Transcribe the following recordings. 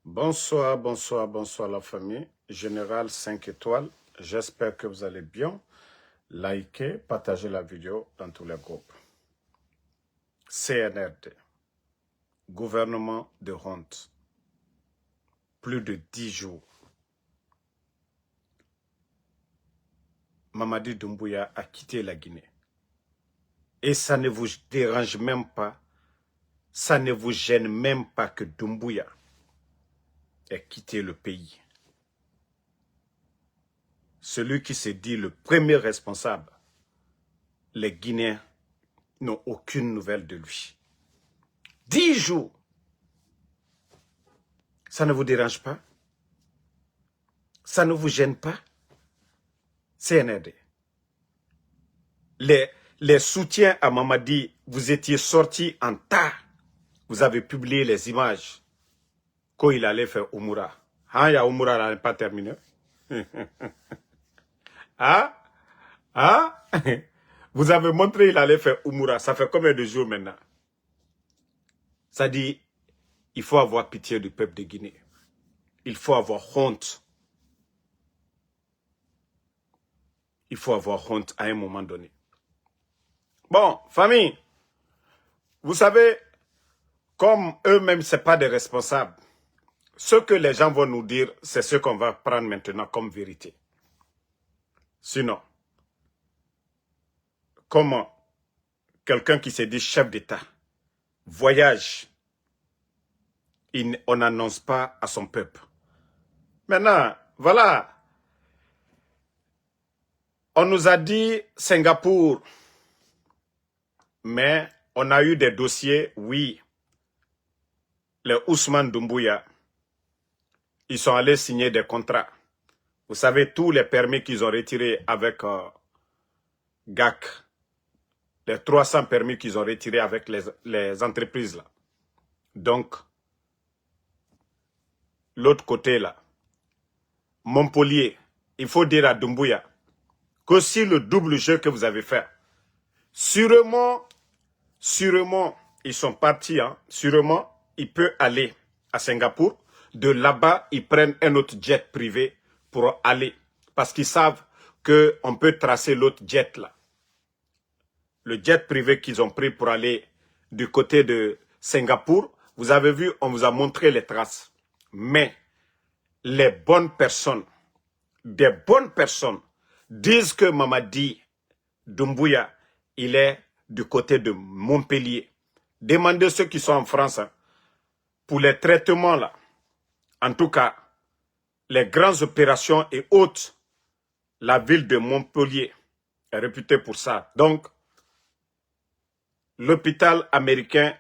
Bonsoir, bonsoir, bonsoir la famille. Général 5 étoiles. J'espère que vous allez bien. Likez, partagez la vidéo dans tous les groupes. CNRD. Gouvernement de honte. Plus de 10 jours. Mamadi Doumbouya a quitté la Guinée. Et ça ne vous dérange même pas, ça ne vous gêne même pas que Doumbouya ait quitté le pays. Celui qui se dit le premier responsable, les Guinéens n'ont aucune nouvelle de lui. 10 jours. Ça ne vous dérange pas? Ça ne vous gêne pas? CNRD. Les soutiens à Mamadi, vous étiez sortis en tas. Vous avez publié les images quand il allait faire Oumoura. Hein, il y a Oumoura, là, n'est pas terminé. Ah? Ah? Vous avez montré qu'il allait faire Oumoura. Ça fait combien de jours maintenant? Ça dit, il faut avoir pitié du peuple de Guinée. Il faut avoir honte. Il faut avoir honte à un moment donné. Bon, famille, vous savez, comme eux-mêmes, ce n'est pas des responsables, ce que les gens vont nous dire, c'est ce qu'on va prendre maintenant comme vérité. Sinon, comment quelqu'un qui se dit chef d'État voyage, on n'annonce pas à son peuple. Maintenant, voilà, on nous a dit Singapour, mais on a eu des dossiers, oui. Les Ousmane Doumbouya, ils sont allés signer des contrats. Vous savez, tous les permis qu'ils ont retirés avec GAC, les 300 permis qu'ils ont retirés avec les entreprises là. Donc, l'autre côté là, Montpellier, il faut dire à Doumbouya que si le double jeu que vous avez fait, sûrement, ils sont partis, hein, sûrement, il peut aller à Singapour. De là-bas, ils prennent un autre jet privé pour aller. Parce qu'ils savent qu'on peut tracer l'autre jet là. Le jet privé qu'ils ont pris pour aller du côté de Singapour, vous avez vu, on vous a montré les traces. Mais les bonnes personnes, des bonnes personnes, disent que Mamadi Doumbouya, il est du côté de Montpellier. Demandez ceux qui sont en France, hein, pour les traitements là. En tout cas, les grandes opérations et autres, la ville de Montpellier est réputée pour ça. Donc, l'hôpital américain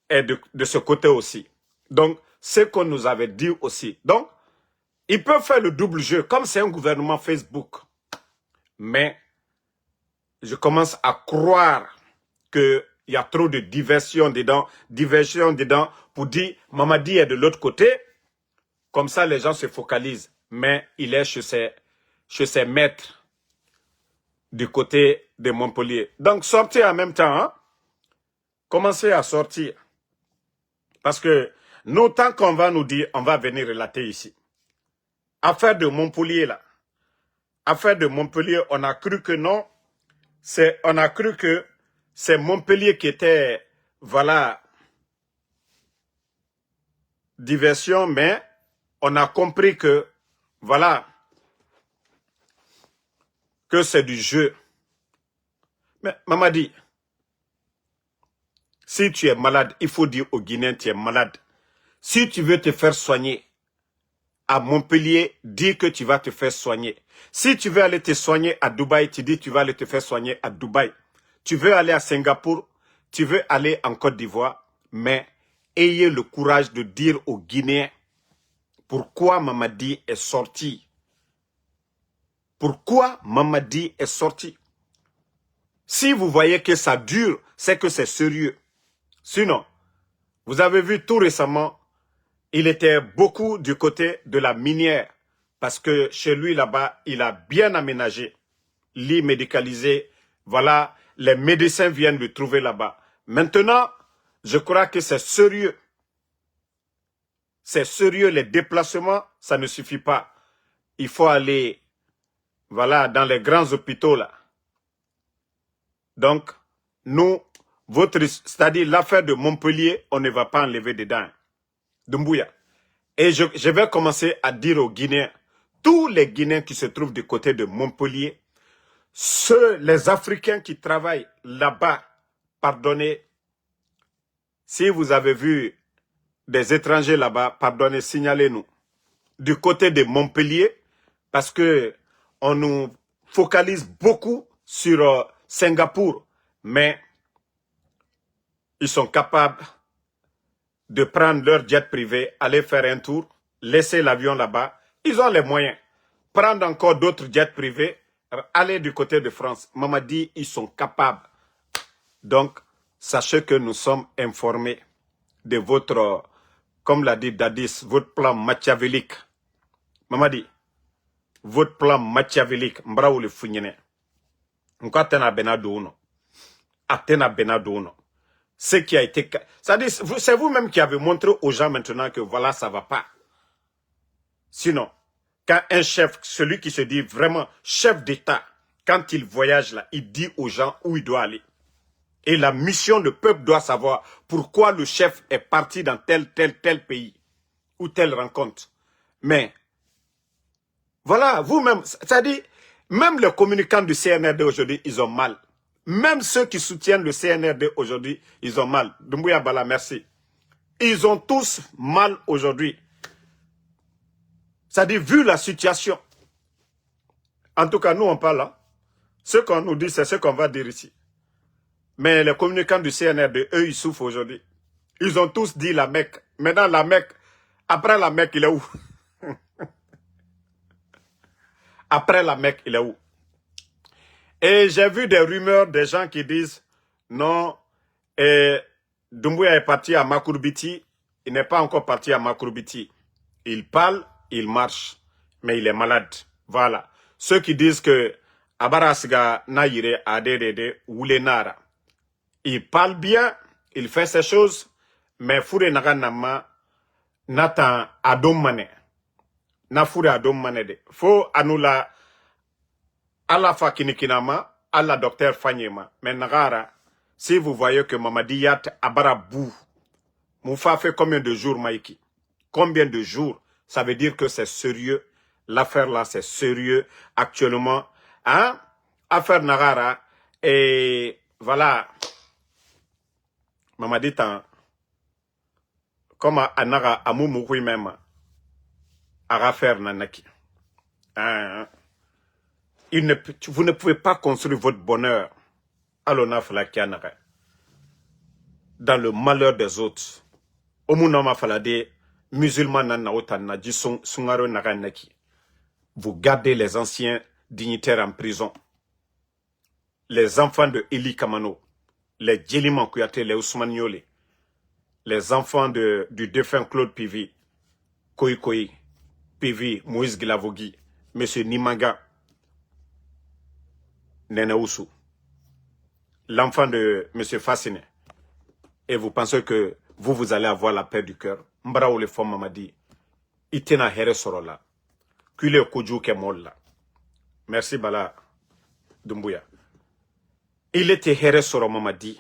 est de ce côté aussi. Donc, ce qu'on nous avait dit aussi. Donc, ils peuvent faire le double jeu, comme c'est un gouvernement Facebook. Mais, je commence à croire qu'il y a trop de diversion dedans, pour dire Mamadi est de l'autre côté. Comme ça, les gens se focalisent. Mais il est chez ses maîtres du côté de Montpellier. Donc, sortez en même temps. Hein? Commencez à sortir. Parce que nous, tant qu'on va nous dire, on va venir relater ici. Affaire de Montpellier, là. Affaire de Montpellier, on a cru que non. On a cru que c'est Montpellier qui était, voilà, diversion, mais on a compris que, voilà, que c'est du jeu. Mais Mamadi, si tu es malade, il faut dire aux Guinéens tu es malade. Si tu veux te faire soigner à Montpellier, dis que tu vas te faire soigner. Si tu veux aller te soigner à Dubaï, tu dis que tu vas aller te faire soigner à Dubaï. Tu veux aller à Singapour, tu veux aller en Côte d'Ivoire, mais ayez le courage de dire aux Guinéens pourquoi Mamadi est sorti. Pourquoi Mamadi est sorti? Si vous voyez que ça dure, c'est que c'est sérieux. Sinon, vous avez vu tout récemment, il était beaucoup du côté de la minière. Parce que chez lui, là-bas, il a bien aménagé. Lit médicalisé. Voilà, les médecins viennent le trouver là-bas. Maintenant, je crois que c'est sérieux. C'est sérieux, les déplacements, ça ne suffit pas. Il faut aller, voilà, dans les grands hôpitaux, là. Donc, nous, c'est-à-dire l'affaire de Montpellier, on ne va pas enlever dedans. Doumbouya. Et je vais commencer à dire aux Guinéens, tous les Guinéens qui se trouvent du côté de Montpellier, les Africains qui travaillent là-bas, pardonnez, si vous avez vu des étrangers là-bas, pardonnez, signalez-nous. Du côté de Montpellier, parce que on nous focalise beaucoup sur Singapour, mais ils sont capables de prendre leur jet privé, aller faire un tour, laisser l'avion là-bas. Ils ont les moyens. Prendre encore d'autres jets privés, aller du côté de France. Mamadi, ils sont capables. Donc, sachez que nous sommes informés de votre, comme l'a dit Dadis, votre plan machiavélique. Mamadi, votre plan machiavélique, m'braou le fougnene. N'ko atena benadouno. Atena benadouno. Ce qui a été... C'est vous-même qui avez montré aux gens maintenant que voilà, ça ne va pas. Sinon, quand un chef, celui qui se dit vraiment chef d'État, quand il voyage là, il dit aux gens où il doit aller. Et la mission, le peuple doit savoir pourquoi le chef est parti dans tel pays ou telle rencontre. Mais, voilà, vous-même, c'est-à-dire, même les communicants du CNRD aujourd'hui, ils ont mal. Même ceux qui soutiennent le CNRD aujourd'hui, ils ont mal. Doumbouya Bala, merci. Ils ont tous mal aujourd'hui. C'est-à-dire, vu la situation. En tout cas, nous, on parle là. Ce qu'on nous dit, c'est ce qu'on va dire ici. Mais les communicants du CNRD, eux, ils souffrent aujourd'hui. Ils ont tous dit la Mecque. Maintenant, la Mecque, après la Mecque, il est où? Après la Mecque, il est où? Et j'ai vu des rumeurs des gens qui disent non, Doumbouya est parti à Makurbiti, il n'est pas encore parti à Makurbiti. Il parle, il marche, mais il est malade. Voilà. Ceux qui disent que Abarasga Naïre Adedede Wulenara, il parle bien, il fait ses choses, mais Foure Naganama Natan Adomane. Na Foure Adomane de. Faut anula Allah Fakinikinama, Allah docteur Fanyema. Mais Nagara, si vous voyez que Mamadi Yat Abarabou, Moufa fait combien de jours, Maïki? Combien de jours? Ça veut dire que c'est sérieux. L'affaire là, c'est sérieux. Actuellement, hein? Affaire Nagara. Et voilà. Mamadi Tan. Comme Anaga Amoumoukoui même. À faire Nanaki. Hein? Vous ne pouvez pas construire votre bonheur à l'onaflakianare. Dans le malheur des autres. Omunama falade, musulman nanaotana, disons sungaro naranaki. Vous gardez les anciens dignitaires en prison. Les enfants de Eli Kamano, les Djeliman Kouyaté, les Ousmane Yole, les enfants du défunt Claude Pivi, Koyi, Pivi, Moïse Gilavogi, M. Nimanga, Nene Oussou, l'enfant de M. Fassine. Et vous pensez que vous allez avoir la paix du cœur. Mbara ou les femmes Mamadi, itena here sorola, kule koju ke molla. Merci Bala Doumbouya. Il était here soro Mamadi,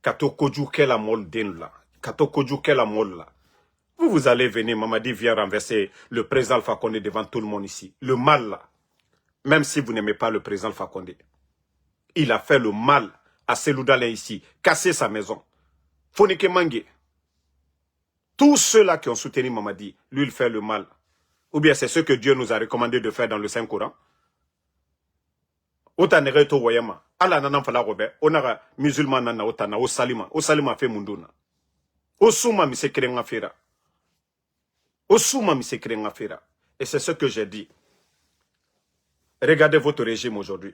kato koju ke la mol den la, kato koju ke la mol la. Vous allez venir, Mamadi vient renverser le président Alpha Condé devant tout le monde ici. Le mal là, même si vous n'aimez pas le président Alpha Condé, il a fait le mal à Seloudalé ici, casser sa maison. Fonike Mangue. Tous ceux-là qui ont soutenu Mamadi, lui, il fait le mal. Ou bien c'est ce que Dieu nous a recommandé de faire dans le Saint-Coran. Otanere to wayama. Ala nanan fala robe. Onara musulman nana otana. O salima fe munduna. Osuma mi sekre ngafira. Osuma mi sekre ngafira. Et c'est ce que j'ai dit. Regardez votre régime aujourd'hui.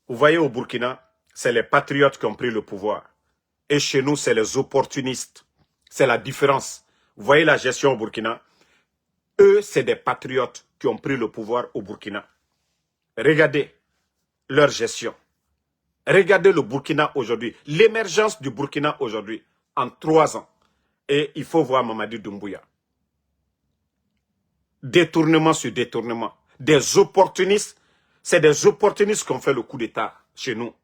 Vous voyez au Burkina, c'est les patriotes qui ont pris le pouvoir. Et chez nous, c'est les opportunistes. C'est la différence. Vous voyez la gestion au Burkina? Eux, c'est des patriotes qui ont pris le pouvoir au Burkina. Regardez leur gestion. Regardez le Burkina aujourd'hui. L'émergence du Burkina aujourd'hui, en 3 ans. Et il faut voir Mamadi Doumbouya. Détournement sur détournement. Des opportunistes, c'est des opportunistes qui ont fait le coup d'État chez nous.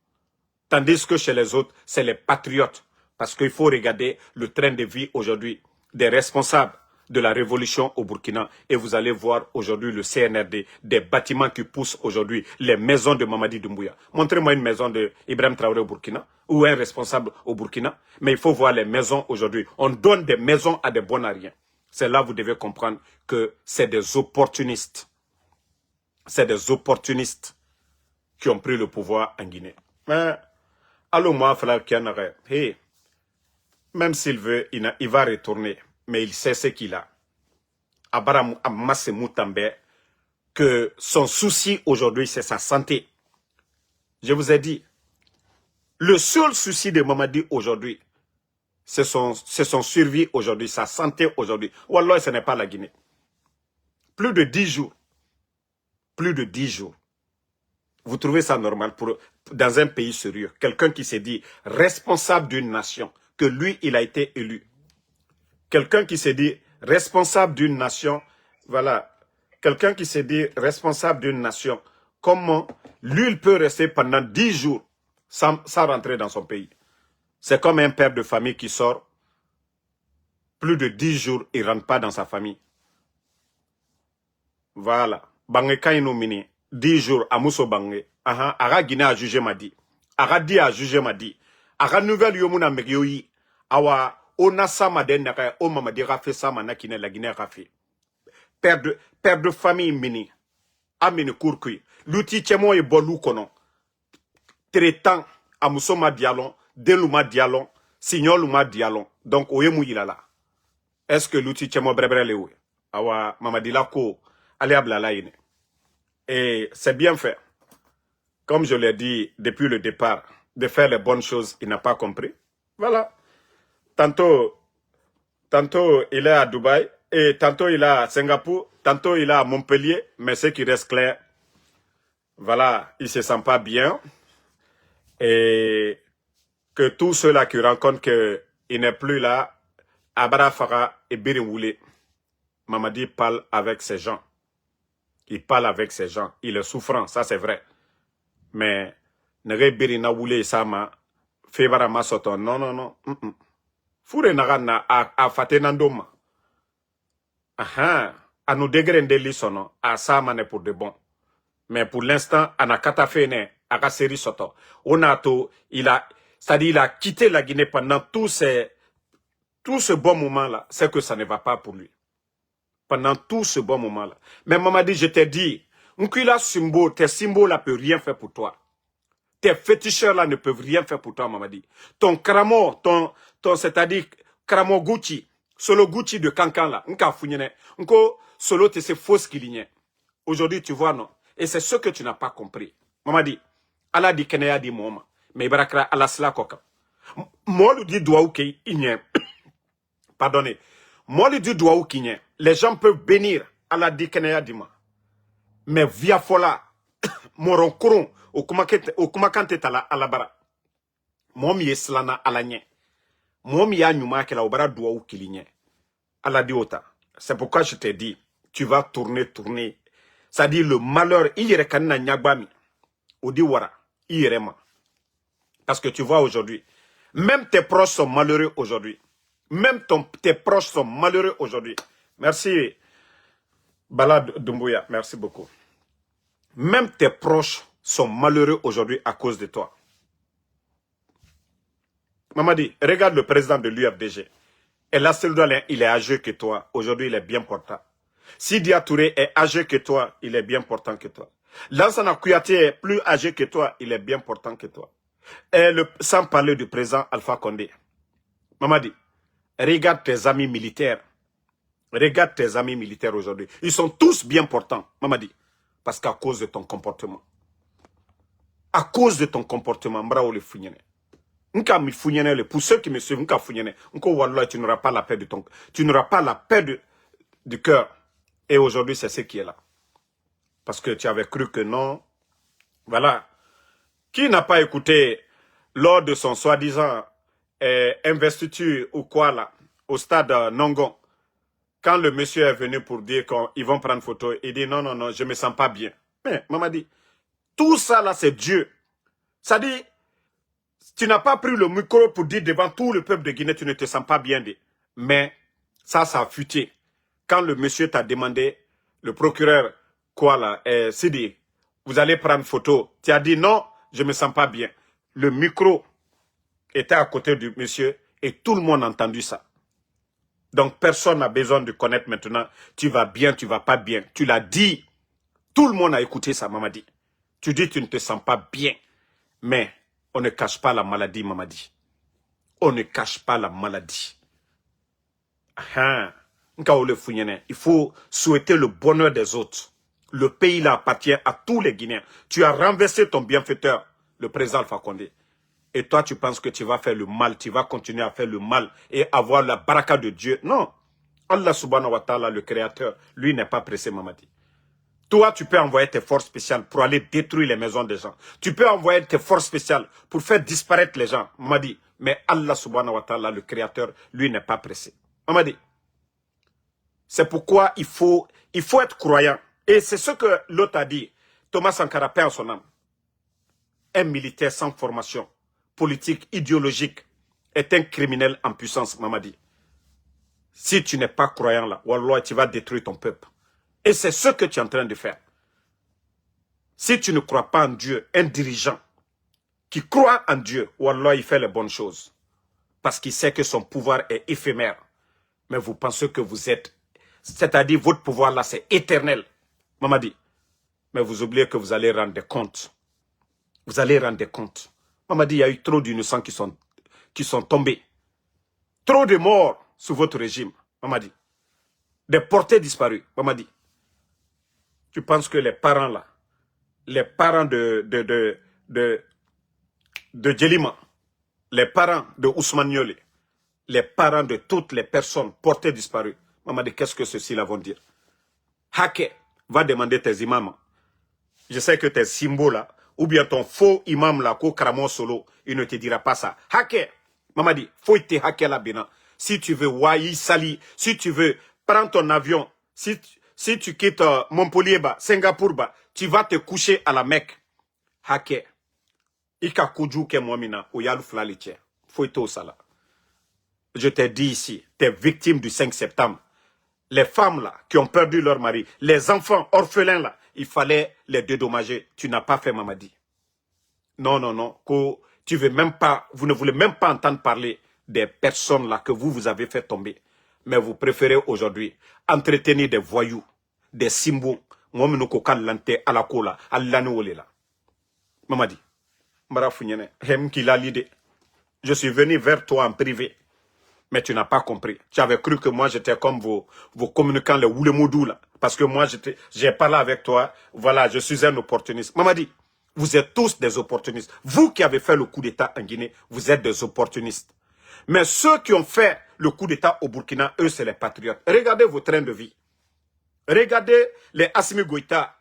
Tandis que chez les autres, c'est les patriotes. Parce qu'il faut regarder le train de vie aujourd'hui des responsables de la révolution au Burkina. Et vous allez voir aujourd'hui le CNRD, des bâtiments qui poussent aujourd'hui, les maisons de Mamadi Doumbouya. Montrez-moi une maison de Ibrahim Traoré au Burkina, ou un responsable au Burkina. Mais il faut voir les maisons aujourd'hui. On donne des maisons à des bonariens. C'est là que vous devez comprendre que c'est des opportunistes. C'est des opportunistes qui ont pris le pouvoir en Guinée. Mais, allô, moi, frère Kianare, hey, même s'il veut, il va retourner. Mais il sait ce qu'il a. Abaram Amasse Moutambe, que son souci aujourd'hui, c'est sa santé. Je vous ai dit, le seul souci de Mamadi aujourd'hui, c'est son survie aujourd'hui, sa santé aujourd'hui. Wallah, ce n'est pas la Guinée. Plus de 10 jours. Plus de 10 jours. Vous trouvez ça normal dans un pays sérieux? Quelqu'un qui s'est dit responsable d'une nation, que lui, il a été élu. Quelqu'un qui s'est dit responsable d'une nation, voilà. Quelqu'un qui s'est dit responsable d'une nation, comment lui, il peut rester pendant 10 jours sans rentrer dans son pays? C'est comme un père de famille qui sort, plus de 10 jours, il ne rentre pas dans sa famille. Voilà. Bangé Kaino Mini, 10 jours, à Mousso Bangé. Ara Guinée a jugé Madi. Ara Di a jugé Madi. Ara Nouvelle Yomuna Megyoyi. Awa, Ona Samaden Naka, O Mamadi Rafe Samana Kine, la Guinée Rafe. Père de famille Mini. Amine Kourkui. L'outil Tchemo et Bolou Konon. Traitant, à Mousso Madialon, Delouma Dialon, Signoluma Dialon. Donc, Oyemou Ilala. Est-ce que l'outil Tchemo Brebre Lewe? Awa, Mamadi Lako. Et c'est bien fait. Comme je l'ai dit depuis le départ, de faire les bonnes choses, il n'a pas compris. Voilà. Tantôt il est à Dubaï, et tantôt il est à Singapour, tantôt il est à Montpellier, mais ce qui reste clair, voilà, il ne se sent pas bien. Et que tous ceux-là qui rencontrent qu'il n'est plus là, Abara Farah et Birinwoulé, Mamadi parle avec ces gens. Il parle avec ces gens. Il est souffrant, ça c'est vrai. Mais, Nere Birina Woulé Sama, Febara Masoton, non. Fure Nagana a Fatenandoma. À nous dégrainer l'issono, à Sama n'est pour de bon. Mais pour l'instant, Anakata Fene, à Seri Soto. Onato, c'est-à-dire, il a quitté la Guinée pendant tout ce bon moment-là. C'est que ça ne va pas pour lui. Pendant tout ce bon moment-là. Mais Mamadi, je t'ai dit, tes symboles ne peuvent rien faire pour toi. Tes féticheurs-là ne peuvent rien faire pour toi, Mamadi. Ton kramo, c'est-à-dire, kramo Gucci, solo Gucci de Kankan là, solo te se fausse qu'il. Aujourd'hui, tu vois, non. Et c'est ce que tu n'as pas compris. Mamadi, Allah dit Kenaya dit Mouma, mais Ibarakra Allah Sla Koka. Moi, le dit Douaou Kei, pardonnez. Moi, le dit Douaou Kinye. Les gens peuvent bénir Allah dit Kenaya Dima. Mais via Fola, Moron Kouron, au Kumakante Tala Alabara. Momi Eslana Alanye. Momi Yanyuma Kela Obara Douaou Kilinye. Allah dit Ota. C'est pourquoi je t'ai dit, tu vas tourner. Ça dit le malheur, il y a kanina Nyagbami. Odi Wara, il y a. Parce que tu vois aujourd'hui, même tes proches sont malheureux aujourd'hui. Même tes proches sont malheureux aujourd'hui. Merci, Bala Doumbouya. Merci beaucoup. Même tes proches sont malheureux aujourd'hui à cause de toi. Mamadi, regarde le président de l'UFDG. Et là, il est âgé que toi. Aujourd'hui, il est bien portant. Sidia Touré est âgé que toi. Il est bien portant que toi. Lansana Kouyaté est plus âgé que toi. Il est bien portant que toi. Et sans parler du président Alpha Condé. Mamadi, regarde tes amis militaires. Regarde tes amis militaires aujourd'hui. Ils sont tous bien portants, Mamadi. Parce qu'à cause de ton comportement. À cause de ton comportement, Mbrao le founyene. Pour ceux qui me suivent, tu n'auras pas la paix de ton. Tu n'auras pas la paix du cœur. Et aujourd'hui, c'est ce qui est là. Parce que tu avais cru que non. Voilà. Qui n'a pas écouté lors de son soi-disant investiture ou quoi là, au stade Nongon, quand le monsieur est venu pour dire qu'ils vont prendre photo, il dit non, non, non, je ne me sens pas bien. Mais maman dit, tout ça là, c'est Dieu. Ça dit, tu n'as pas pris le micro pour dire devant tout le peuple de Guinée, tu ne te sens pas bien. Dit. Mais ça a fuité. Quand le monsieur t'a demandé, le procureur, quoi là, Sidi, vous allez prendre photo. Tu as dit non, je ne me sens pas bien. Le micro était à côté du monsieur et tout le monde a entendu ça. Donc personne n'a besoin de connaître maintenant, tu vas bien, tu vas pas bien. Tu l'as dit, tout le monde a écouté ça, Mamadi. Tu dis tu ne te sens pas bien, mais on ne cache pas la maladie, Mamadi. On ne cache pas la maladie. Il faut souhaiter le bonheur des autres. Le pays là appartient à tous les Guinéens. Tu as renversé ton bienfaiteur, le président Alpha Condé. Et toi, tu penses que tu vas faire le mal, tu vas continuer à faire le mal et avoir la baraka de Dieu. Non. Allah subhanahu wa ta'ala, le créateur, lui n'est pas pressé, Mamadi. Toi, tu peux envoyer tes forces spéciales pour aller détruire les maisons des gens. Tu peux envoyer tes forces spéciales pour faire disparaître les gens, Mamadi. Mais Allah subhanahu wa ta'ala, le créateur, lui n'est pas pressé. Mamadi. C'est pourquoi il faut être croyant. Et c'est ce que l'autre a dit. Thomas Sankara, paix en son âme. Un militaire sans formation politique, idéologique, est un criminel en puissance, Mamadi. Si tu n'es pas croyant là, Wallah, tu vas détruire ton peuple. Et c'est ce que tu es en train de faire. Si tu ne crois pas en Dieu, un dirigeant qui croit en Dieu, Wallah, il fait les bonnes choses. Parce qu'il sait que son pouvoir est éphémère. Mais vous pensez que vous êtes... C'est-à-dire, votre pouvoir là, c'est éternel. Mamadi. Mais vous oubliez que vous allez rendre des comptes. Vous allez rendre des comptes. Mamadi, il y a eu trop d'innocents qui sont tombés. Trop de morts sous votre régime, Mamadi. Des portées disparues, Mamadi. Tu penses que les parents là, les parents de Djelima, les parents de Ousmane Niolé, les parents de toutes les personnes portées disparues, Mamadi, qu'est-ce que ceux-ci là vont dire? Haké, va demander tes imams. Je sais que tes symboles là, ou bien ton faux imam là, ko Karamon Solo, il ne te dira pas ça. Haké, Mamadi, faut te hacker là, Bénin. Si tu veux Waï Sali, si tu veux prendre ton avion, si tu quittes Montpellier, Singapour, tu vas te coucher à la Mecque. Haké, Ika Koudjou ke Mwamina, ou Yalou Flaliché. Faut te ça là. Je t'ai dit ici, tes victimes du 5 septembre, les femmes là, qui ont perdu leur mari, les enfants orphelins là, il fallait les dédommager. Tu n'as pas fait, Mamadi. Non, non, non. Tu veux même pas, vous ne voulez même pas entendre parler des personnes là que vous avez fait tomber. Mais vous préférez aujourd'hui entretenir des voyous, des simbos. Mamadi. Je suis venu vers toi en privé. Mais tu n'as pas compris. Tu avais cru que moi, j'étais comme vos communicants, les Oulemoudou, là. Parce que moi, j'ai parlé avec toi. Voilà, je suis un opportuniste. Mamadi, vous êtes tous des opportunistes. Vous qui avez fait le coup d'État en Guinée, vous êtes des opportunistes. Mais ceux qui ont fait le coup d'État au Burkina, eux, c'est les patriotes. Regardez vos trains de vie. Regardez les Assimi Goïta.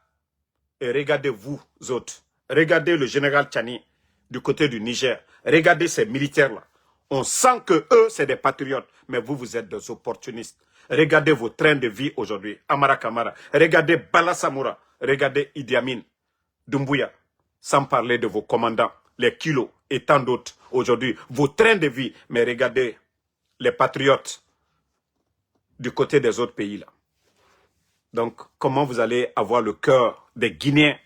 Et regardez vous autres. Regardez le général Tchani du côté du Niger. Regardez ces militaires-là. On sent que eux, c'est des patriotes. Mais vous, vous êtes des opportunistes. Regardez vos trains de vie aujourd'hui. Amara Kamara. Regardez Bala Samoura. Regardez Idi Amin, Doumbouya. Sans parler de vos commandants, les kilos et tant d'autres. Aujourd'hui, vos trains de vie. Mais regardez les patriotes du côté des autres pays là. Donc, comment vous allez avoir le cœur des Guinéens?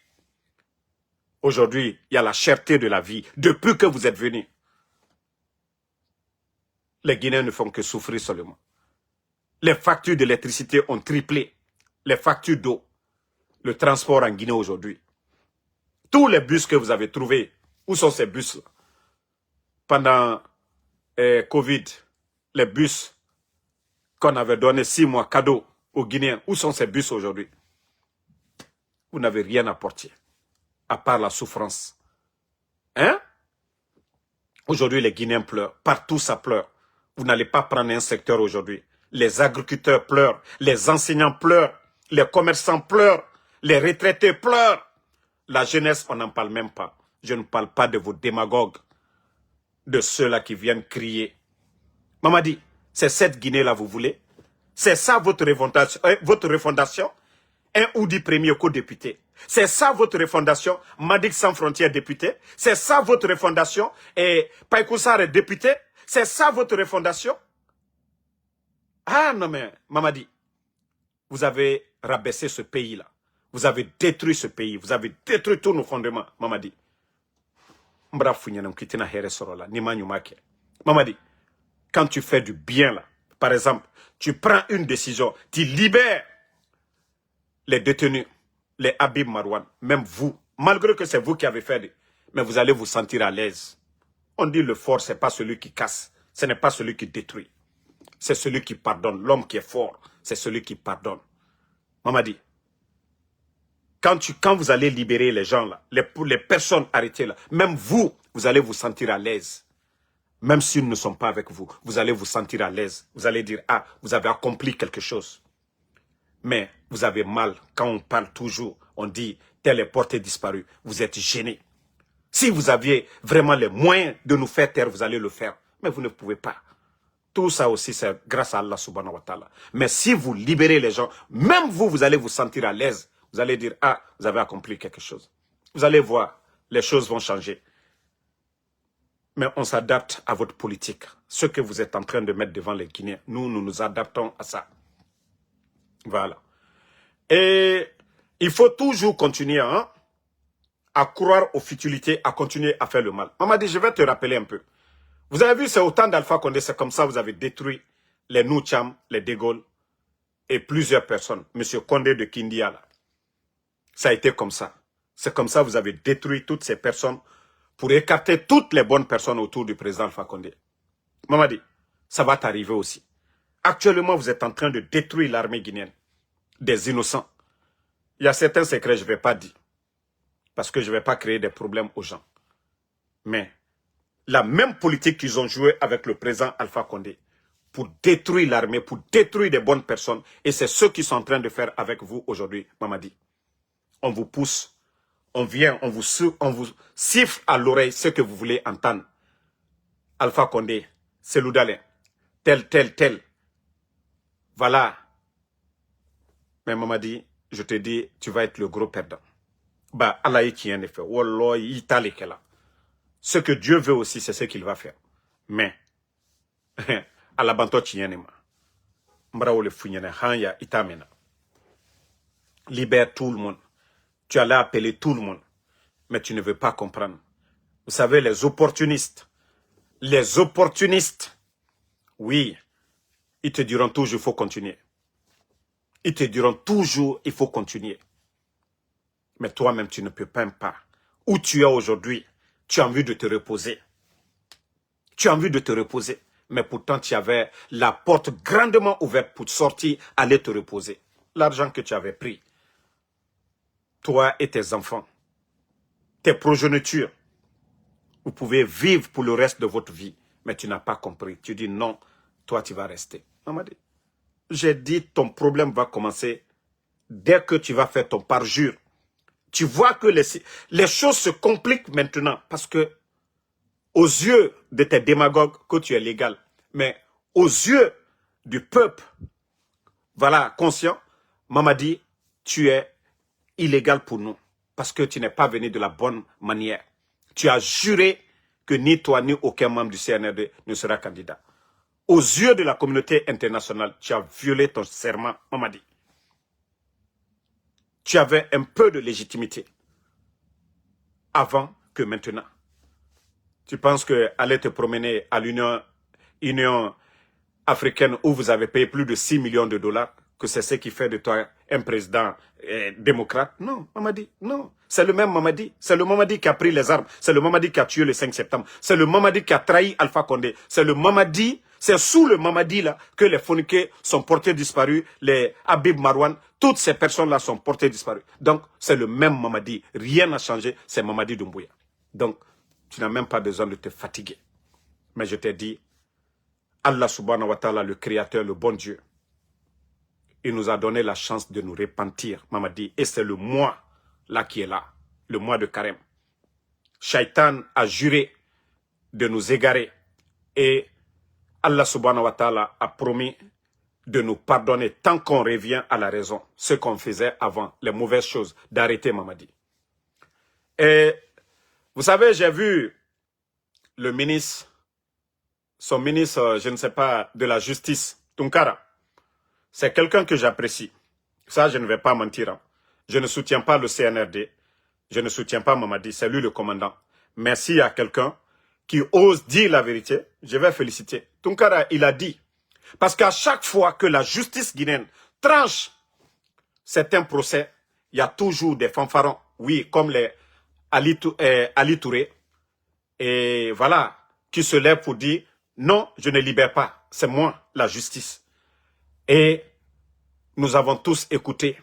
Aujourd'hui, il y a la cherté de la vie. Depuis que vous êtes venus, les Guinéens ne font que souffrir seulement. Les factures d'électricité ont triplé. Les factures d'eau. Le transport en Guinée aujourd'hui. Tous les bus que vous avez trouvés, où sont ces bus-là? Pendant Covid, les bus qu'on avait donné 6 mois cadeaux aux Guinéens, où sont ces bus aujourd'hui? Vous n'avez rien apporté, à part la souffrance. Hein? Aujourd'hui, les Guinéens pleurent. Partout, ça pleure. Vous n'allez pas prendre un secteur aujourd'hui. Les agriculteurs pleurent, les enseignants pleurent, les commerçants pleurent, les retraités pleurent. La jeunesse, on n'en parle même pas. Je ne parle pas de vos démagogues, de ceux-là qui viennent crier. Mamadi, C'est cette Guinée-là, vous voulez? C'est ça votre refondation? Un Oudi premier co-député. C'est ça votre refondation? Madik Sans Frontières député. C'est ça votre refondation? Et Païkoussar député. C'est ça votre refondation? Ah non mais, Mamadi, vous avez rabaissé ce pays-là. Vous avez détruit ce pays. Vous avez détruit tous nos fondements, Mamadi. Mamadi, quand tu fais du bien là, par exemple, tu prends une décision, tu libères les détenus, les Habib Marwan, même vous, malgré que c'est vous qui avez fait, mais vous allez vous sentir à l'aise. On dit le fort, ce n'est pas celui qui casse, ce n'est pas celui qui détruit. C'est celui qui pardonne. L'homme qui est fort, c'est celui qui pardonne. Mamadi, quand vous allez libérer les gens là, les personnes arrêtées là, même vous, vous allez vous sentir à l'aise. Même s'ils ne sont pas avec vous, vous allez vous sentir à l'aise. Vous allez dire, ah, vous avez accompli quelque chose. Mais vous avez mal quand on parle toujours, on dit, telle est portée disparue. Vous êtes gêné. Si vous aviez vraiment les moyens de nous faire taire, vous allez le faire. Mais vous ne pouvez pas. Tout ça aussi, c'est grâce à Allah subhanahu wa ta'ala. Mais si vous libérez les gens, même vous, vous allez vous sentir à l'aise. Vous allez dire, ah, vous avez accompli quelque chose. Vous allez voir, les choses vont changer. Mais on s'adapte à votre politique. Ce que vous êtes en train de mettre devant les Guinéens, nous nous adaptons à ça. Voilà. Et il faut toujours continuer hein, à croire aux futilités, à continuer à faire le mal. Mamadi, je vais te rappeler un peu. Vous avez vu, c'est au temps d'Alpha Condé, c'est comme ça vous avez détruit les Noucham, les De Gaulle et plusieurs personnes. Monsieur Condé de Kindia, là. Ça a été comme ça. C'est comme ça vous avez détruit toutes ces personnes pour écarter toutes les bonnes personnes autour du président Alpha Condé. Mamadi, ça va t'arriver aussi. Actuellement, vous êtes en train de détruire l'armée guinéenne. Des innocents. Il y a certains secrets que je ne vais pas dire. Parce que je ne vais pas créer des problèmes aux gens. Mais la même politique qu'ils ont jouée avec le président Alpha Condé pour détruire l'armée, pour détruire des bonnes personnes, et c'est ce qu'ils sont en train de faire avec vous aujourd'hui, Mamadi. On vous pousse, on vient, on vous siffle à l'oreille ce que vous voulez entendre. Alpha Condé, Selou Dalein, tel. Voilà. Mais Mamadi, je te dis, tu vas être le gros perdant. Bah, Allah y tient effet. Wallah, il t'a les là. Ce que Dieu veut aussi, c'est ce qu'il va faire. Mais, Allah banto tient nema. Mbrao le founyene, hanya itamena. Libère tout le monde. Tu allais appeler tout le monde. Mais tu ne veux pas comprendre. Vous savez, les opportunistes, oui, ils te diront toujours, il faut continuer. Ils te diront toujours, il faut continuer. Mais toi-même, tu ne peux même pas. Où tu es aujourd'hui, tu as envie de te reposer. Tu as envie de te reposer. Mais pourtant, tu avais la porte grandement ouverte pour sortir, aller te reposer. L'argent que tu avais pris, toi et tes enfants, tes progénitures, vous pouvez vivre pour le reste de votre vie. Mais tu n'as pas compris. Tu dis non, toi tu vas rester. Mamadi, j'ai dit ton problème va commencer dès que tu vas faire ton parjure. Tu vois que les choses se compliquent maintenant parce que aux yeux de tes démagogues que tu es légal, mais aux yeux du peuple, voilà, conscient, Mamadi, tu es illégal pour nous parce que tu n'es pas venu de la bonne manière. Tu as juré que ni toi ni aucun membre du CNRD ne sera candidat. Aux yeux de la communauté internationale, tu as violé ton serment, Mamadi. Tu avais un peu de légitimité avant que maintenant. Tu penses que aller te promener à l'Union africaine où vous avez payé plus de 6 millions de dollars, que c'est ce qui fait de toi un président démocrate? Non, Mamadi, non. C'est le même Mamadi. C'est le Mamadi qui a pris les armes. C'est le Mamadi qui a tué le 5 septembre. C'est le Mamadi qui a trahi Alpha Condé. C'est le Mamadi, c'est sous le Mamadi là que les Fonike sont portés disparus, les Habib Marwan, toutes ces personnes-là sont portées disparues. Donc, c'est le même Mamadi. Rien n'a changé, c'est Mamadi Doumbouya. Donc, tu n'as même pas besoin de te fatiguer. Mais je t'ai dit, Allah subhanahu wa ta'ala, le créateur, le bon Dieu, il nous a donné la chance de nous repentir, Mamadi. Et c'est le mois là qui est là, le mois de Carême. Shaitan a juré de nous égarer et Allah subhanahu wa ta'ala a promis de nous pardonner tant qu'on revient à la raison, ce qu'on faisait avant, les mauvaises choses, d'arrêter Mamadi. Et vous savez, j'ai vu le ministre, son ministre, je ne sais pas, de la justice, Tunkara. C'est quelqu'un que j'apprécie. Ça, je ne vais pas mentir. Hein. Je ne soutiens pas le CNRD. Je ne soutiens pas Mamadi. C'est lui le commandant. Mais s'il y a quelqu'un qui ose dire la vérité, je vais féliciter. Tunkara, il a dit. Parce qu'à chaque fois que la justice guinéenne tranche certains procès, il y a toujours des fanfarons. Oui, comme les Ali Touré. Et voilà, qui se lèvent pour dire, non, je ne libère pas. C'est moi, la justice. Et nous avons tous écouté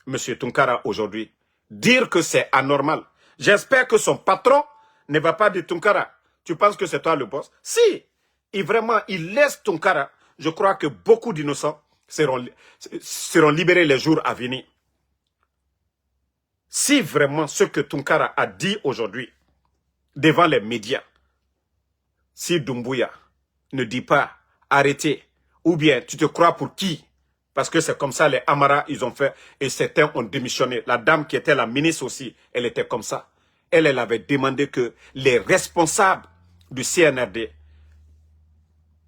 M. Tunkara aujourd'hui dire que c'est anormal. J'espère que son patron ne va pas dire Tunkara. Tu penses que c'est toi le boss? Si, il laisse Tunkara, je crois que beaucoup d'innocents seront libérés les jours à venir. Si vraiment ce que Tunkara a dit aujourd'hui devant les médias, si Doumbouya ne dit pas arrêtez, ou bien tu te crois pour qui? Parce que c'est comme ça les Amara, ils ont fait, et certains ont démissionné. La dame qui était la ministre aussi, elle était comme ça. Elle avait demandé que les responsables du CNRD,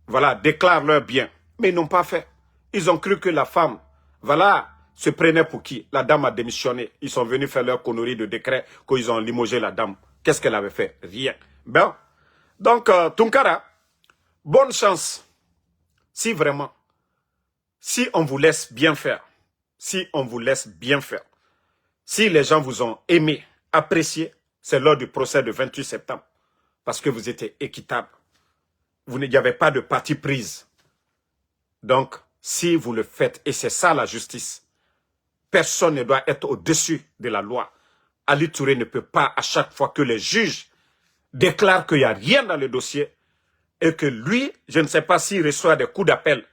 voilà, déclarent leur bien. Mais ils n'ont pas fait. Ils ont cru que la femme, voilà, se prenait pour qui? La dame a démissionné. Ils sont venus faire leur connerie de décret qu'ils ont limogé la dame. Qu'est-ce qu'elle avait fait? Rien. Ben, donc, Tunkara, bonne chance. Si vraiment, si on vous laisse bien faire, si on vous laisse bien faire, si les gens vous ont aimé, apprécié, c'est lors du procès du 28 septembre. Parce que vous étiez équitable. Il n'y avait pas de parti prise. Donc, si vous le faites, et c'est ça la justice, personne ne doit être au-dessus de la loi. Ali Touré ne peut pas, à chaque fois que les juges déclarent qu'il n'y a rien dans le dossier, et que lui, je ne sais pas s'il reçoit des coups d'appel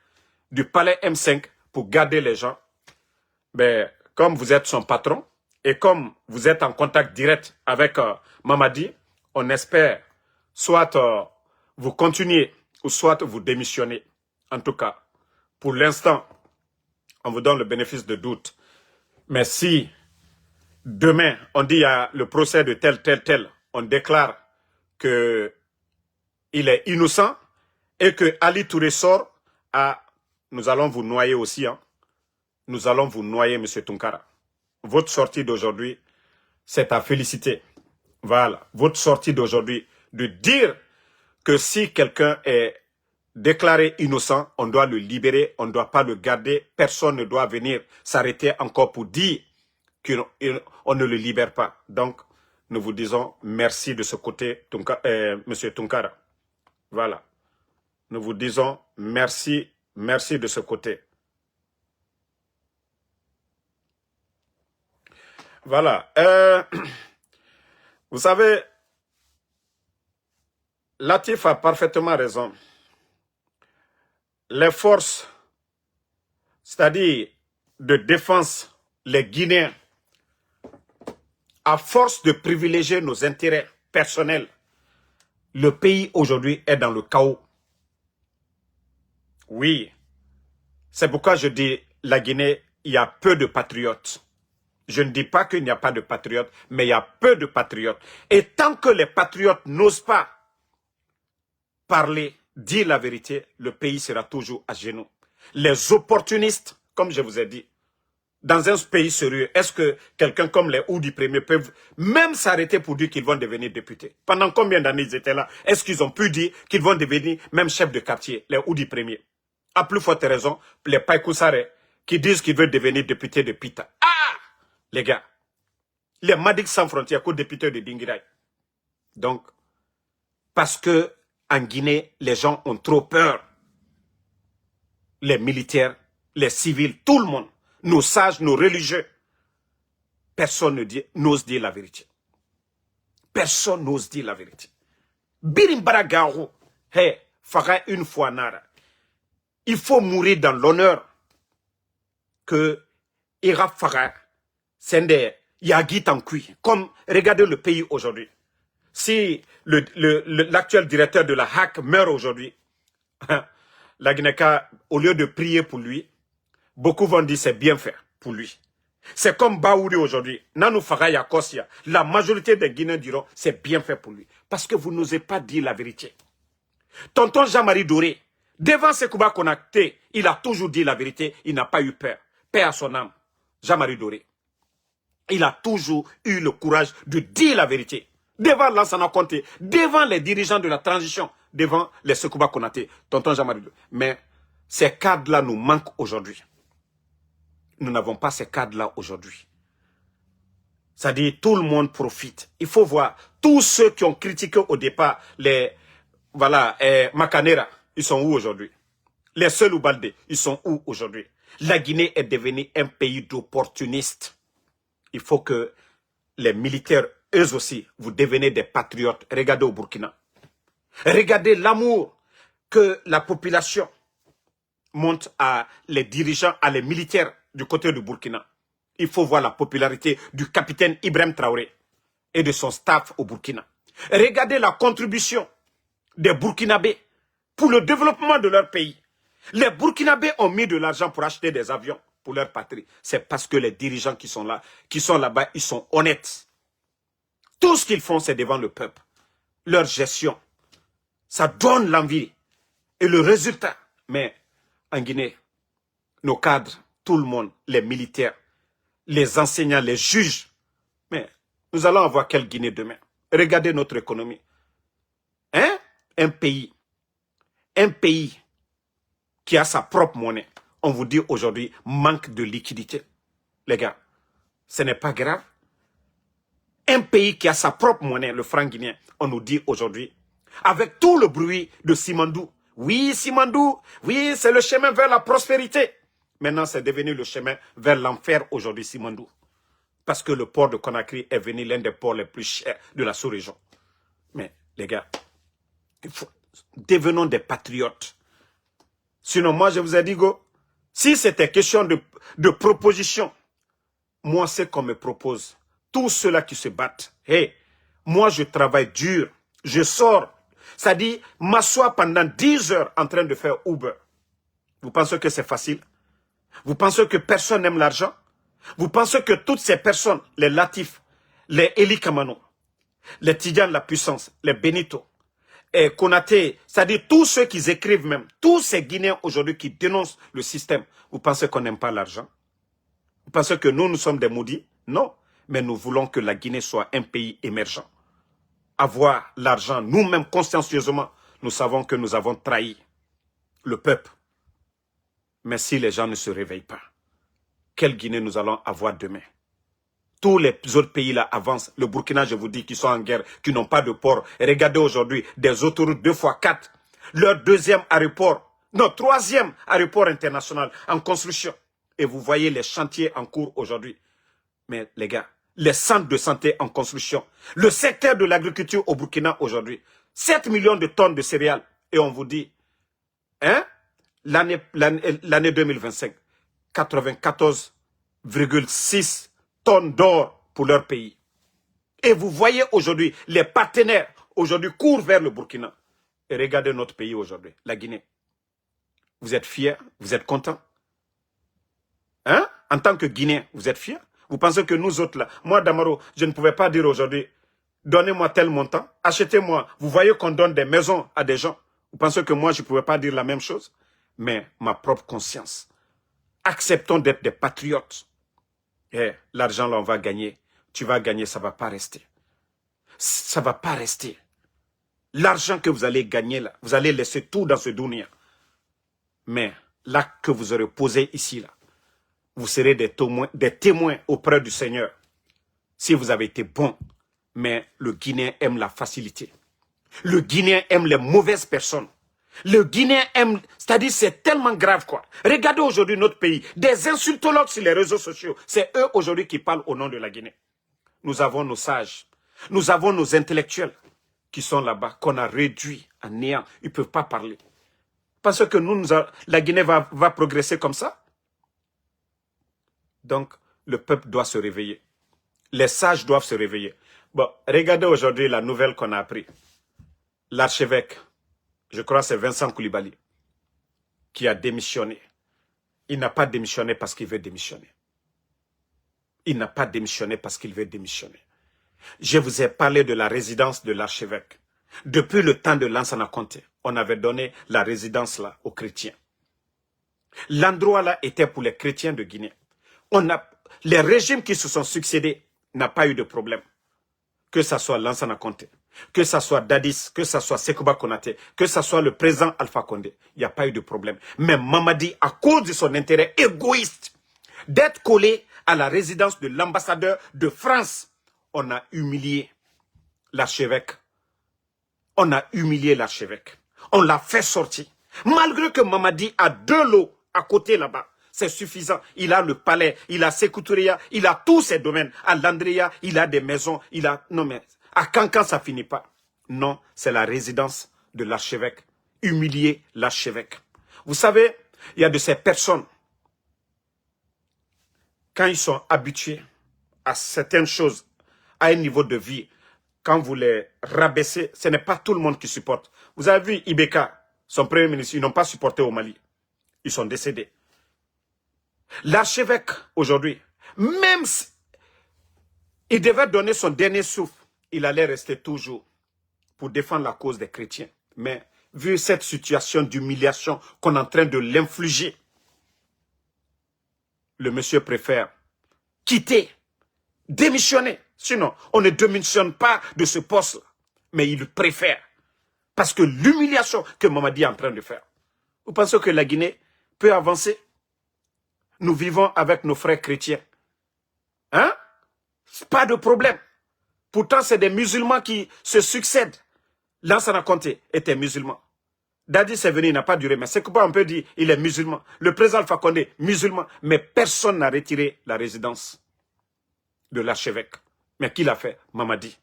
du palais M5 pour garder les gens, mais comme vous êtes son patron, et comme vous êtes en contact direct avec Mamadi, on espère soit vous continuez ou soit vous démissionnez. En tout cas, pour l'instant, on vous donne le bénéfice de doute. Mais si demain, on dit il y a le procès de tel, on déclare qu'il est innocent et que Ali Touré sort, nous allons vous noyer aussi. Hein. Nous allons vous noyer, M. Tunkara. Votre sortie d'aujourd'hui, c'est à féliciter. Voilà, votre sortie d'aujourd'hui, de dire que si quelqu'un est déclaré innocent, on doit le libérer, on ne doit pas le garder, personne ne doit venir s'arrêter encore pour dire qu'on ne le libère pas. Donc, nous vous disons merci de ce côté, M. Tunkara. Voilà. Nous vous disons merci de ce côté. Voilà. Vous savez, Latif a parfaitement raison. Les forces, c'est-à-dire de défense, les Guinéens, à force de privilégier nos intérêts personnels, le pays aujourd'hui est dans le chaos. Oui, c'est pourquoi je dis la Guinée, il y a peu de patriotes. Je ne dis pas qu'il n'y a pas de patriotes, mais il y a peu de patriotes. Et tant que les patriotes n'osent pas parler, dire la vérité, le pays sera toujours à genoux. Les opportunistes, comme je vous ai dit, dans un pays sérieux, est-ce que quelqu'un comme les Oudi Premier peuvent même s'arrêter pour dire qu'ils vont devenir députés? Pendant combien d'années ils étaient là? Est-ce qu'ils ont pu dire qu'ils vont devenir même chefs de quartier, les Oudi Premier? À plus forte raison, les Païkoussare qui disent qu'ils veulent devenir députés de Pita. Ah! Les gars, les Madik sans frontières, co-députés de Dingirai. Donc, parce que en Guinée, les gens ont trop peur. Les militaires, les civils, tout le monde, nos sages, nos religieux. Personne n'ose dire la vérité. Personne n'ose dire la vérité. Birimbara Garo, hey, fera une fois nara. Il faut mourir dans l'honneur que Ira Farah, Sende, Yagi Tankui, comme regardez le pays aujourd'hui. Si l'actuel directeur de la HAC meurt aujourd'hui, La Guinée-Ka, au lieu de prier pour lui, beaucoup vont dire c'est bien fait pour lui. C'est comme Baouri aujourd'hui. Nanou Fagaya Kosia. La majorité des Guinéens diront c'est bien fait pour lui. Parce que vous n'osez pas dire la vérité. Tonton Jean-Marie Doré, devant Sekouba Konaté, il a toujours dit la vérité. Il n'a pas eu peur. Paix à son âme. Jean-Marie Doré. Il a toujours eu le courage de dire la vérité. Devant Lansana Conté, devant les dirigeants de la transition, devant les Sekouba Konaté, tonton Jean-Marie Doré. Mais ces cadres-là nous manquent aujourd'hui. Nous n'avons pas ces cadres-là aujourd'hui. C'est-à-dire, tout le monde profite. Il faut voir, tous ceux qui ont critiqué au départ les, voilà, Macanera, ils sont où aujourd'hui? Les seuls Oubalde, ils sont où aujourd'hui? La Guinée est devenue un pays d'opportunistes. Il faut que les militaires, eux aussi, vous devenez des patriotes. Regardez au Burkina. Regardez l'amour que la population montre à les dirigeants, à les militaires du côté du Burkina. Il faut voir la popularité du capitaine Ibrahim Traoré et de son staff au Burkina. Regardez la contribution des Burkinabés pour le développement de leur pays. Les Burkinabés ont mis de l'argent pour acheter des avions pour leur patrie. C'est parce que les dirigeants qui sont là-bas, ils sont honnêtes. Tout ce qu'ils font, c'est devant le peuple. Leur gestion, ça donne l'envie. Et le résultat, mais en Guinée, nos cadres, tout le monde, les militaires, les enseignants, les juges, mais nous allons avoir quelle Guinée demain? Regardez notre économie. Hein? Un pays qui a sa propre monnaie, on vous dit aujourd'hui, manque de liquidité. Les gars, ce n'est pas grave. Un pays qui a sa propre monnaie, le franc guinéen, on nous dit aujourd'hui, avec tout le bruit de Simandou. Oui, Simandou, oui, c'est le chemin vers la prospérité. Maintenant, c'est devenu le chemin vers l'enfer aujourd'hui, Simandou. Parce que le port de Conakry est devenu l'un des ports les plus chers de la sous-région. Mais, les gars, devenons des patriotes. Sinon, moi, je vous ai dit, go, si c'était question de proposition, moi, ce qu'on me propose, tous ceux-là qui se battent, hey, moi, je travaille dur, je sors, c'est-à-dire, m'assois pendant 10 heures en train de faire Uber. Vous pensez que c'est facile? Vous pensez que personne n'aime l'argent? Vous pensez que toutes ces personnes, les Latif, les Eli Kamano, les Tidjan la puissance, les Benito, et Konaté, c'est-à-dire tous ceux qui écrivent même, tous ces Guinéens aujourd'hui qui dénoncent le système, vous pensez qu'on n'aime pas l'argent? Vous pensez que nous sommes des maudits? Non, mais nous voulons que la Guinée soit un pays émergent. Avoir l'argent, nous-mêmes consciencieusement, nous savons que nous avons trahi le peuple. Mais si les gens ne se réveillent pas, quelle Guinée nous allons avoir demain? Tous les autres pays là avancent. Le Burkina, je vous dis, qui sont en guerre, qui n'ont pas de port. Et regardez aujourd'hui, des autoroutes 2x4. Leur deuxième aéroport, non, troisième aéroport international en construction. Et vous voyez les chantiers en cours aujourd'hui. Mais les gars, les centres de santé en construction. Le secteur de l'agriculture au Burkina aujourd'hui. 7 millions de tonnes de céréales. Et on vous dit, hein, l'année 2025, 94,6 tonnes d'or pour leur pays. Et vous voyez aujourd'hui, les partenaires aujourd'hui courent vers le Burkina. Et regardez notre pays aujourd'hui, la Guinée. Vous êtes fiers? Vous êtes contents? Hein? En tant que Guinéen, vous êtes fiers? Vous pensez que nous autres là, moi Damaro, je ne pouvais pas dire aujourd'hui, donnez-moi tel montant, achetez-moi. Vous voyez qu'on donne des maisons à des gens. Vous pensez que moi je ne pouvais pas dire la même chose? Mais ma propre conscience. Acceptons d'être des patriotes. Eh, l'argent là on va gagner. Tu vas gagner, ça ne va pas rester. Ça ne va pas rester. L'argent que vous allez gagner là, vous allez laisser tout dans ce dunia. Mais l'acte que vous aurez posé ici là, vous serez des témoins auprès du Seigneur. Si vous avez été bon, mais le Guinéen aime la facilité. Le Guinéen aime les mauvaises personnes. Le Guinéen aime, c'est-à-dire c'est tellement grave quoi. Regardez aujourd'hui notre pays, des insultologues sur les réseaux sociaux, c'est eux aujourd'hui qui parlent au nom de la Guinée. Nous avons nos sages, nous avons nos intellectuels qui sont là-bas, qu'on a réduits à néant, ils ne peuvent pas parler. Parce que la Guinée va progresser comme ça. Donc, le peuple doit se réveiller. Les sages doivent se réveiller. Bon, regardez aujourd'hui la nouvelle qu'on a appris. L'archevêque, je crois que c'est Vincent Koulibaly. qui a démissionné, il n'a pas démissionné parce qu'il veut démissionner. Il n'a pas démissionné parce qu'il veut démissionner. Je vous ai parlé de la résidence de l'archevêque. Depuis le temps de Lansana Conté, on avait donné la résidence là aux chrétiens. L'endroit là était pour les chrétiens de Guinée. Les régimes qui se sont succédés n'ont pas eu de problème. Que ce soit Lansana Conté, que ce soit Dadis, que ce soit Sekouba Konaté, que ce soit le président Alpha Condé, il n'y a pas eu de problème. Mais Mamadi, à cause de son intérêt égoïste d'être collé à la résidence de l'ambassadeur de France, on a humilié l'archevêque. On a humilié l'archevêque. On l'a fait sortir. Malgré que Mamadi a 2 lots à côté là-bas, c'est suffisant. Il a le palais, il a Sékou Touréya, il a tous ses domaines. À Landria, il a des maisons, il a... Non mais, à Cancan, ça finit pas. Non, c'est la résidence de l'archevêque. Humilier l'archevêque. Vous savez, il y a de ces personnes, quand ils sont habitués à certaines choses, à un niveau de vie, quand vous les rabaissez, ce n'est pas tout le monde qui supporte. Vous avez vu Ibeka, son premier ministre, ils n'ont pas supporté au Mali. Ils sont décédés. L'archevêque, aujourd'hui, même si il devait donner son dernier souffle, il allait rester toujours pour défendre la cause des chrétiens. Mais vu cette situation d'humiliation qu'on est en train de l'infliger, le monsieur préfère quitter, démissionner. Sinon, on ne démissionne pas de ce poste, mais il préfère. Parce que l'humiliation que Mamadi est en train de faire. Vous pensez que la Guinée peut avancer? Nous vivons avec nos frères chrétiens. Hein? Pas de problème. Pourtant, c'est des musulmans qui se succèdent. Lansana Conté était musulman. Dadi c'est venu, il n'a pas duré. Mais c'est pourquoi on peut dire il est musulman. Le président Alpha Condé, musulman. Mais personne n'a retiré la résidence de l'archevêque. Mais qui l'a fait? Mamadi.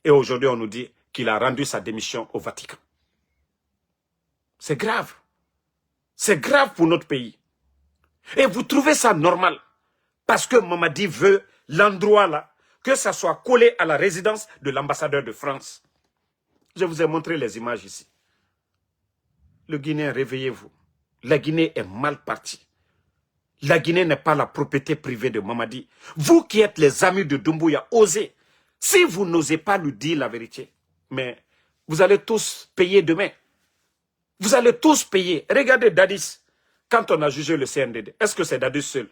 Et aujourd'hui, on nous dit qu'il a rendu sa démission au Vatican. C'est grave. C'est grave pour notre pays. Et vous trouvez ça normal? Parce que Mamadi veut l'endroit là, que ça soit collé à la résidence de l'ambassadeur de France. Je vous ai montré les images ici. Le Guinéen, réveillez-vous. La Guinée est mal partie. La Guinée n'est pas la propriété privée de Mamadi. Vous qui êtes les amis de Doumbouya, osez. Si vous n'osez pas lui dire la vérité, mais vous allez tous payer demain. Vous allez tous payer. Regardez Dadis, quand on a jugé le CNDD, est-ce que c'est Dadis seul?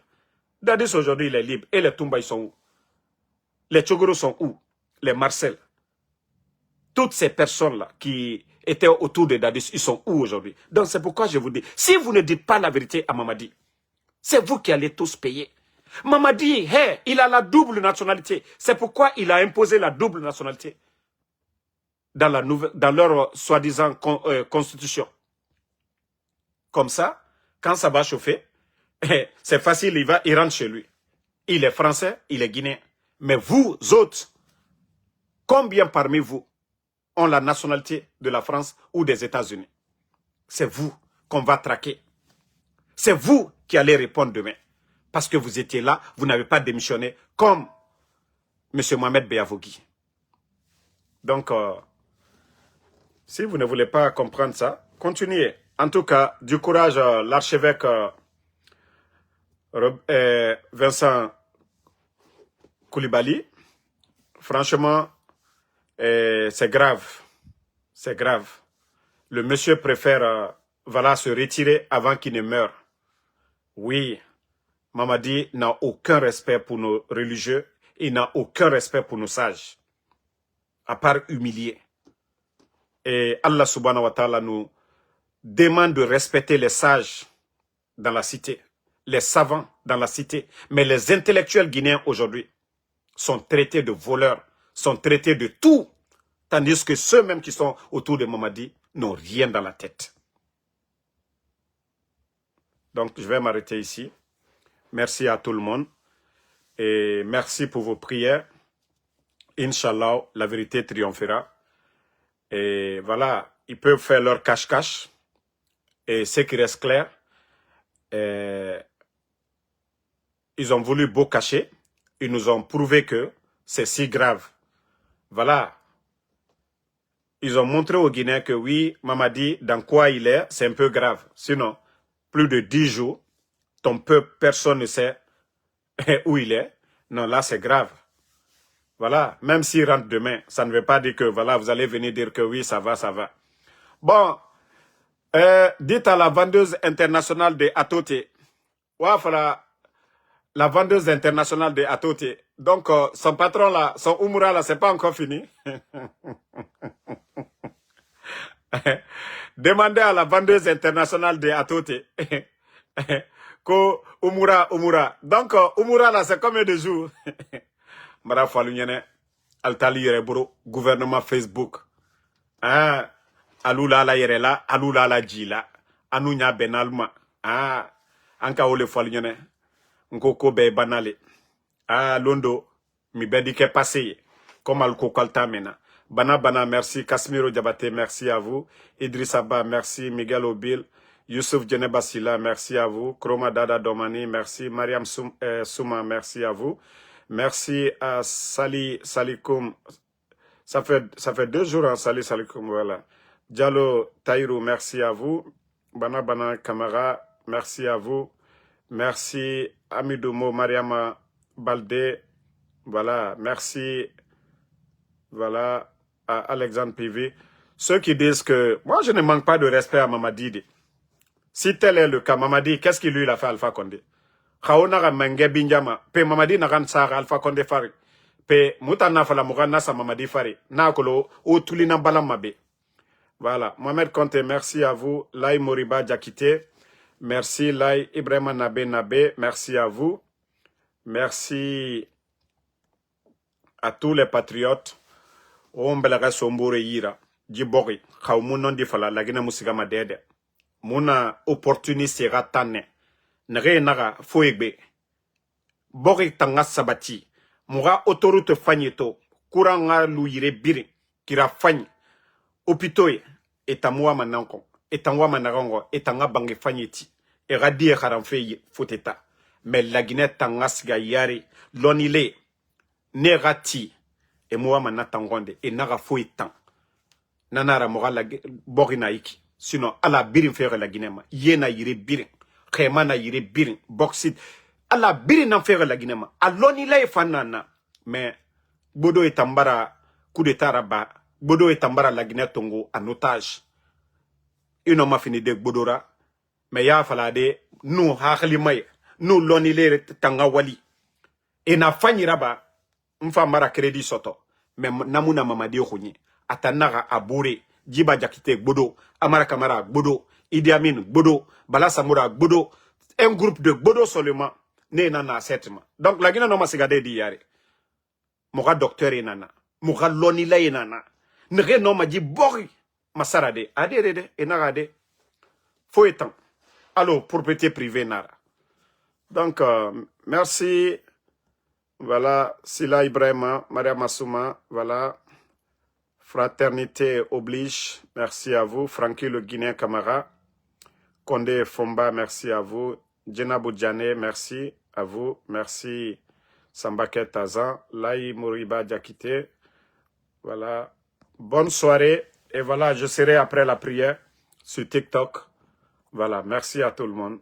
Dadis aujourd'hui, il est libre. Et les Toumba, ils sont où? Les Tchogoro sont où? Les Marcel. Toutes ces personnes-là qui étaient autour de Dadis, ils sont où aujourd'hui? Donc c'est pourquoi je vous dis, si vous ne dites pas la vérité à Mamadi, c'est vous qui allez tous payer. Mamadi, hey, il a la double nationalité. C'est pourquoi il a imposé la double nationalité dans leur soi-disant constitution. Comme ça, quand ça va chauffer, c'est facile, il rentre chez lui. Il est français, il est guinéen. Mais vous autres, combien parmi vous ont la nationalité de la France ou des États-Unis? C'est vous qu'on va traquer. C'est vous qui allez répondre demain. Parce que vous étiez là, vous n'avez pas démissionné comme M. Mohamed Beavogui. Donc, si vous ne voulez pas comprendre ça, continuez. En tout cas, du courage, l'archevêque Vincent Koulibaly. Franchement, c'est grave. C'est grave. Le monsieur préfère voilà, se retirer avant qu'il ne meure. Oui, Mamadi n'a aucun respect pour nos religieux. Il n'a aucun respect pour nos sages. À part humilier. Et Allah subhanahu wa ta'ala nous demande de respecter les sages dans la cité. Les savants dans la cité. Mais les intellectuels guinéens aujourd'hui sont traités de voleurs, sont traités de tout. Tandis que ceux-mêmes qui sont autour de Mamadi n'ont rien dans la tête. Donc, je vais m'arrêter ici. Merci à tout le monde. Et merci pour vos prières. Inch'Allah, la vérité triomphera. Et voilà, ils peuvent faire leur cache-cache. Et ce qui reste clair, ils ont voulu beau cacher. Ils nous ont prouvé que c'est si grave. Voilà. Ils ont montré aux Guinéens que oui, Mamadi, dans quoi il est, c'est un peu grave. Sinon, plus de 10 jours, ton peuple, personne ne sait où il est. Non, là, c'est grave. Voilà, même s'il rentre demain, ça ne veut pas dire que, voilà, vous allez venir dire que oui, ça va, ça va. Bon, dites à la vendeuse internationale de Atote, ouais, voilà, la vendeuse internationale de Atote. Donc, son patron là, son Umura là, c'est pas encore fini. Demandez à la vendeuse internationale de Atote. Ko Umura. Donc, Umura là, c'est combien de jours? Mara Falunyene, Altali Yerebro, gouvernement Facebook. Ah, Alula la Yerela, Alula la Jila, Anunya Benalma. Ah, Anka Ole Falunyene, Nkoko Be Banale. Ah, Londo, mi bedike passé, comme al kokaltamena. Bana, merci. Kasmiro Diabaté, merci à vous. Idriss Abba, merci. Miguel Obil, Youssouf Djenebasila, merci à vous. Kroma Dada Domani, merci. Mariam Souma, merci à vous. Merci à Salikoum. Ça fait 2 jours, hein, Salikoum, voilà. Diallo Taïrou, merci à vous. Bana Kamara, merci à vous. Merci Amidomo Mariama Baldé, voilà, merci, voilà, à Alexandre PV. Ceux qui disent que, moi je ne manque pas de respect à Mamadi. Si tel est le cas, Mamadi, qu'est-ce qu'il lui a fait Alpha Condé? Khaonara Menge Binjama, pe Mamadi Nagan Sara Alpha Condé Fari, pe Moutana Fala Mougana Sa Mamadi Fari, Nakolo, ou Tulina Balamabe. Voilà, Mohamed Conte, merci à vous. Lai Moriba Diakité, merci. Lai Ibrahima Nabe, merci à vous. Merci à tous les patriotes. Ombelaga sombore yira. Djibori. Kaumunon di fala lagina musigama dede. Muna opportuniste ratane. Nere naga foegbe. Bori tanga sabati. Mura autoroute fagneto. Kuranga luyire biri. Kira fagn. Opitoye. Etamwa mananko. Etangwa manarango. Etanga bange fagneti. Eradi e karanfe foteta. Mais la Guinée tangasga yari lonile negati et moi manatangonde et naga foitan nanara moral borina iki sinon ala birin faire la Guinée ma yena yire birin khema na yire birin boxit ala birin na faire la Guinée ma alonile fanana mais bodo etambara coup d'état raba bodo etambara la Guinée tongo en otage une ma fini de bodora mais ya falade nous hakhli may nous lonile tanga wali et na fanyiraba mfa mara crédit soto mais namuna mamadi khonyi atanaga abure jiba jakite gbodo amara kamara gbodo Idi Amin gbodo Bala Samoura gbodo un groupe de gbodo seulement ne nana setma donc la Guinée no masigade di yare moga docteur enana moga lonile enana nge no maji bori masarade adede enagade faut étant alors propriété privée nara. Donc, merci. Voilà, Sila Ibrahima, Maria Massouma, voilà. Fraternité oblige, merci à vous. Francky le Guinéen Camara. Condé Fomba, merci à vous. Djenabou Djane, merci à vous. Merci Sambaket Tazan. Lai Mouriba Diakité. Voilà. Bonne soirée. Et voilà, je serai après la prière sur TikTok. Voilà, merci à tout le monde.